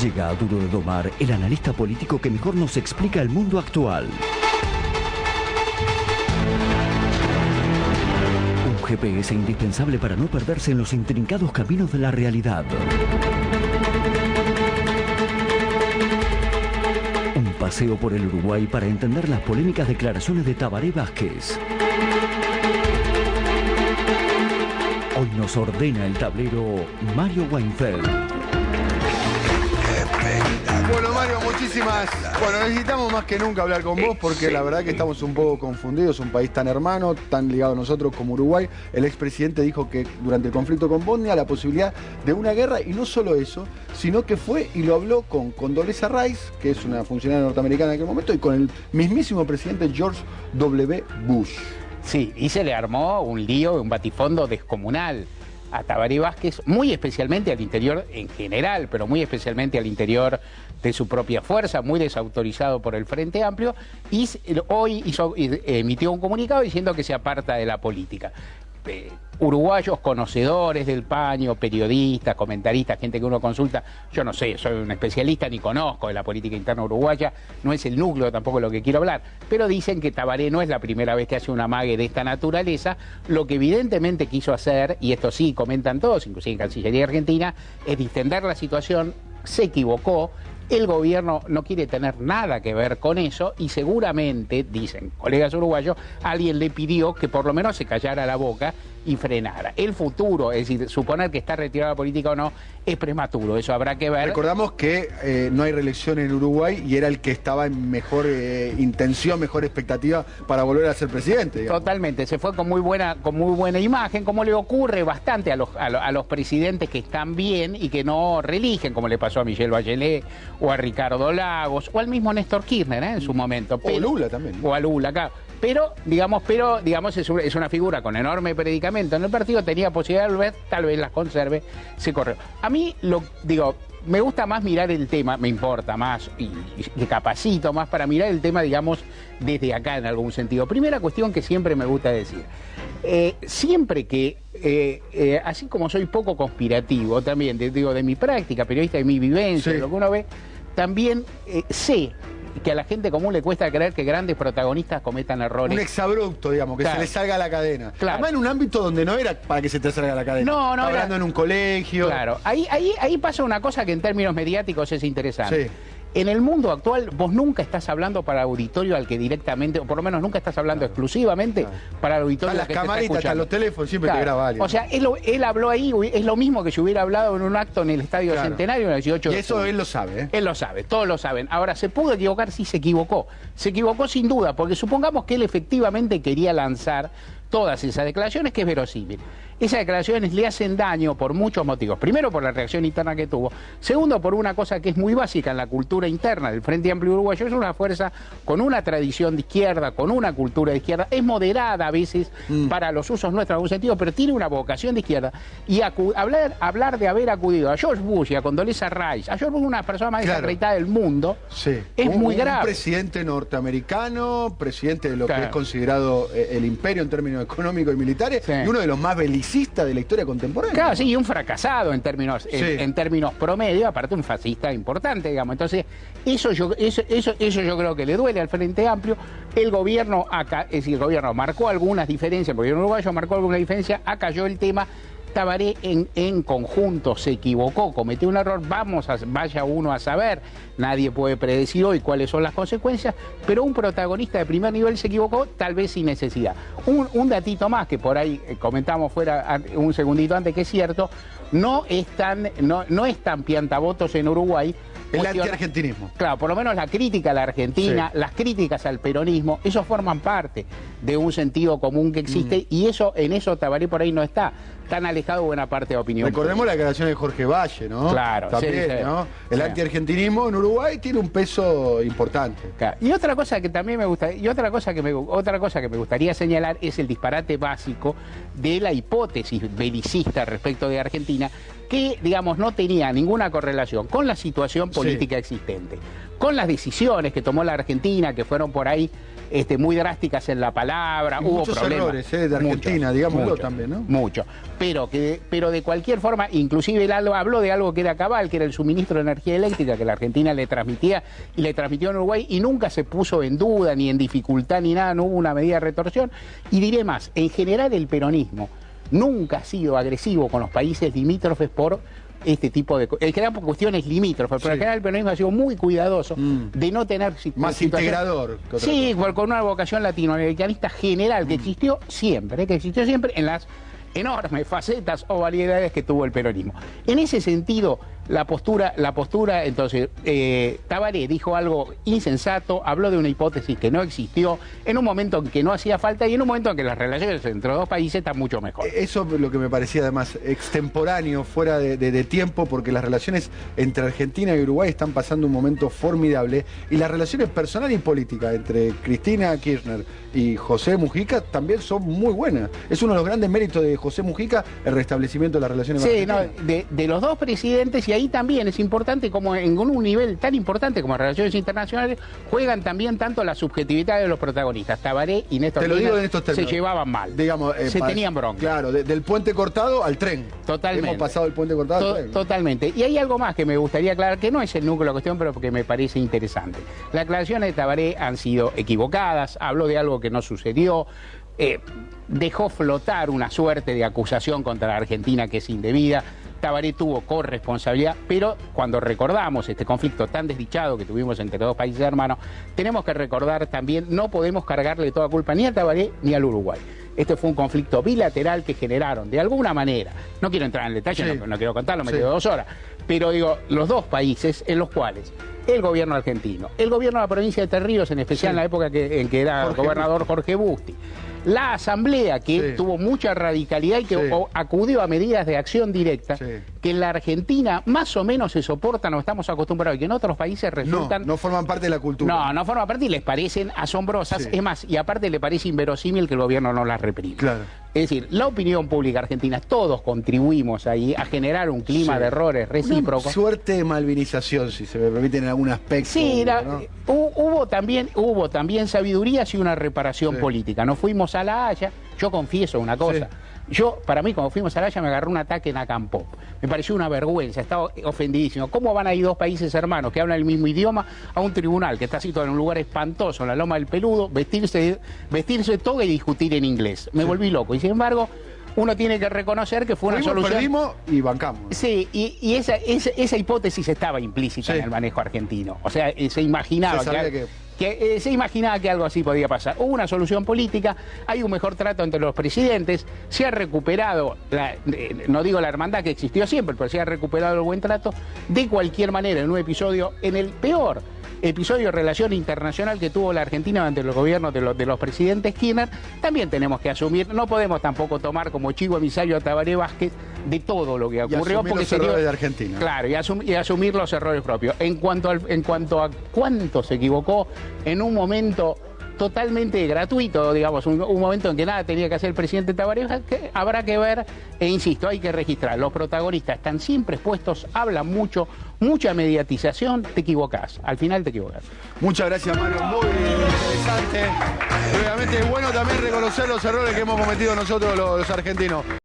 Llega a Duro de Domar el analista político que mejor nos explica el mundo actual. Un GPS indispensable para no perderse en los intrincados caminos de la realidad. Un paseo por el Uruguay para entender las polémicas declaraciones de Tabaré Vázquez. Hoy nos ordena el tablero Mario Weinfeld. Bueno, Mario, muchísimas... Bueno, necesitamos más que nunca hablar con vos porque la verdad que estamos un poco confundidos. Un país tan hermano, tan ligado a nosotros como Uruguay. El expresidente dijo que durante el conflicto con Bosnia la posibilidad de una guerra, y no solo eso, sino que fue y lo habló con Condoleezza Rice, que es una funcionaria norteamericana en aquel momento, y con el mismísimo presidente George W. Bush. Sí, y se le armó un lío, un batifondo descomunal a Tabaré Vázquez, muy especialmente al interior en general, pero muy especialmente al interior de su propia fuerza, muy desautorizado por el Frente Amplio, y hoy emitió un comunicado diciendo que se aparta de la política. Uruguayos conocedores del paño, periodistas, comentaristas, gente que uno consulta, yo no sé, soy un especialista ni conozco de la política interna uruguaya, no es el núcleo tampoco de lo que quiero hablar, pero dicen que Tabaré no es la primera vez que hace un amague de esta naturaleza. Lo que evidentemente quiso hacer, y esto sí comentan todos, inclusive en Cancillería Argentina, es distender la situación. Se equivocó. El gobierno no quiere tener nada que ver con eso y seguramente, dicen colegas uruguayos, alguien le pidió que por lo menos se callara la boca y frenara. El futuro, es decir, suponer que está retirada la política o no, es prematuro, eso habrá que ver. Recordamos que no hay reelección en Uruguay y era el que estaba en mejor intención, mejor expectativa para volver a ser presidente, digamos. Totalmente, se fue con muy buena imagen, como le ocurre bastante a los presidentes que están bien y que no reeligen, como le pasó a Michelle Bachelet o a Ricardo Lagos, o al mismo Néstor Kirchner en su momento. O a Lula también. O a Lula, claro. Pero digamos es una figura con enorme predicamento en el partido, tenía posibilidad de volver, tal vez las conserve, se corrió. A mí, me gusta más mirar el tema, me importa más y capacito más para mirar el tema, digamos, desde acá en algún sentido. Primera cuestión que siempre me gusta decir, siempre que, así como soy poco conspirativo también, de mi práctica periodista, de mi vivencia, de lo que uno ve, también sé que a la gente común le cuesta creer que grandes protagonistas cometan errores. Un exabrupto, digamos, que se le salga a la cadena. Claro. Además en un ámbito donde no era para que se te salga a la cadena. No, hablando en un colegio. Claro, ahí pasa una cosa que en términos mediáticos es interesante. Sí. En el mundo actual, vos nunca estás hablando para el auditorio al que directamente, o por lo menos nunca estás hablando exclusivamente para el auditorio las al que te está camaritas, escuchando. los teléfonos, siempre te graba alguien. O sea, él habló ahí, es lo mismo que si hubiera hablado en un acto en el Estadio Centenario en el 18 de Y eso julio. él lo sabe, ¿eh? Él lo sabe, todos lo saben. Ahora, ¿se pudo equivocar? Sí, se equivocó. Se equivocó sin duda, porque supongamos que él efectivamente quería lanzar todas esas declaraciones, que es verosímil. Esas declaraciones le hacen daño por muchos motivos. Primero, por la reacción interna que tuvo. Segundo, por una cosa que es muy básica en la cultura interna del Frente Amplio Uruguayo. Es una fuerza con una tradición de izquierda, con una cultura de izquierda. Es moderada a veces para los usos nuestros en algún sentido, pero tiene una vocación de izquierda. Y hablar de haber acudido a George Bush y a Condoleezza Rice, a George Bush, una persona más desacreditada del mundo, es muy grave. Un presidente norteamericano, presidente de lo que es considerado el imperio en términos económicos y militares, y uno de los más belicistas de la historia contemporánea. Claro, sí, y un fracasado en términos promedio, aparte un fascista importante, digamos. Entonces, eso yo creo que le duele al Frente Amplio. El gobierno el gobierno marcó algunas diferencias, el gobierno uruguayo marcó algunas diferencias, acalló el tema. Tabaré en conjunto se equivocó, cometió un error, vaya uno a saber, nadie puede predecir hoy cuáles son las consecuencias, pero un protagonista de primer nivel se equivocó, tal vez sin necesidad. Un datito más que por ahí comentamos fuera un segundito antes, que es cierto, no es tan piantavotos en Uruguay. El antiargentinismo. Claro, por lo menos la crítica a la Argentina, las críticas al peronismo, eso forman parte de un sentido común que existe y en eso Tabaré por ahí no está tan alejado de buena parte de la opinión. Recordemos la declaración de Jorge Valle, ¿no? Claro, también, ¿no? El antiargentinismo en Uruguay tiene un peso importante. Claro. Y otra cosa que también me gusta, otra cosa que me gustaría señalar es el disparate básico de la hipótesis belicista respecto de Argentina, que, digamos, no tenía ninguna correlación con la situación política existente, con las decisiones que tomó la Argentina, que fueron por ahí muy drásticas en la palabra, hubo muchos problemas. errores de Argentina, digámoslo también, ¿no? Mucho. Pero de cualquier forma, inclusive él habló de algo que era cabal, que era el suministro de energía eléctrica que la Argentina le transmitía y le transmitió en Uruguay, y nunca se puso en duda, ni en dificultad, ni nada, no hubo una medida de retorsión. Y diré más, en general el peronismo nunca ha sido agresivo con los países limítrofes por este tipo de cosas. En general por cuestiones limítrofes, pero en general el peronismo ha sido muy cuidadoso de no tener más integrador que otra sí, cosa. Con una vocación latinoamericanista general que existió siempre en las enormes facetas o variedades que tuvo el peronismo. En ese sentido, la postura, entonces, Tabaré dijo algo insensato, habló de una hipótesis que no existió, en un momento en que no hacía falta y en un momento en que las relaciones entre los dos países están mucho mejor. Eso es lo que me parecía además extemporáneo, fuera de tiempo, porque las relaciones entre Argentina y Uruguay están pasando un momento formidable, y las relaciones personal y política entre Cristina Kirchner y José Mujica también son muy buenas. Es uno de los grandes méritos de José Mujica el restablecimiento de las relaciones sí, argentinas. de los dos presidentes, y ahí también es importante, como en un nivel tan importante como relaciones internacionales, juegan también tanto la subjetividad de los protagonistas. Tabaré y Néstor Kirchner se llevaban mal, digamos, se tenían bronca. Claro, del puente cortado al tren. Totalmente. Hemos pasado el puente cortado al tren. Totalmente. Y hay algo más que me gustaría aclarar, que no es el núcleo de la cuestión, pero que me parece interesante. Las declaraciones de Tabaré han sido equivocadas, habló de algo que no sucedió, dejó flotar una suerte de acusación contra la Argentina que es indebida. Tabaré tuvo corresponsabilidad, pero cuando recordamos este conflicto tan desdichado que tuvimos entre dos países hermanos, tenemos que recordar también, no podemos cargarle toda culpa ni a Tabaré ni al Uruguay. Este fue un conflicto bilateral que generaron, de alguna manera, no quiero entrar en detalle, no quiero contarlo, me quedo 2 horas, pero digo, los dos países en los cuales el gobierno argentino, el gobierno de la provincia de Entre Ríos, en especial en la época en que era gobernador Jorge Busti, la asamblea que tuvo mucha radicalidad y que acudió a medidas de acción directa que en la Argentina más o menos se soportan o estamos acostumbrados y que en otros países resultan... No forman parte de la cultura. No forman parte y les parecen asombrosas. Es más, y aparte le parece inverosímil que el gobierno no las reprime. Claro. Es decir, la opinión pública argentina, todos contribuimos ahí a generar un clima de errores recíprocos. Una suerte de malvinización, si se me permite en algún aspecto. Sí, ¿no? hubo también sabidurías y una reparación política. Nos fuimos a La Haya, yo confieso una cosa. Para mí, cuando fuimos a La Haya, me agarró un ataque en Acampop. Me pareció una vergüenza, estaba ofendidísimo. ¿Cómo van a ir dos países hermanos que hablan el mismo idioma a un tribunal que está situado en un lugar espantoso, en la Loma del Peludo, vestirse de toga y discutir en inglés? Me volví loco. Y sin embargo, uno tiene que reconocer que fue una solución. Perdimos y bancamos. Sí, y esa hipótesis estaba implícita en el manejo argentino. O sea, se imaginaba se imaginaba que algo así podía pasar. Hubo una solución política, hay un mejor trato entre los presidentes, se ha recuperado, no digo la hermandad que existió siempre, pero se ha recuperado el buen trato. De cualquier manera, en un episodio, en el peor episodio de relación internacional que tuvo la Argentina ante los gobiernos de los presidentes Kirchner, también tenemos que asumir, no podemos tampoco tomar como chivo emisario a Tabaré Vázquez de todo lo que ocurrió, porque los errores de Argentina. Claro, y asumir los errores propios. En cuanto a cuánto se equivocó en un momento totalmente gratuito, digamos, un momento en que nada tenía que hacer el presidente Tabaré, que habrá que ver, e insisto, hay que registrar. Los protagonistas están siempre expuestos, hablan mucho, mucha mediatización, te equivocás, al final te equivocás. Muchas gracias, Mario, muy interesante. Obviamente es bueno también reconocer los errores que hemos cometido nosotros los argentinos.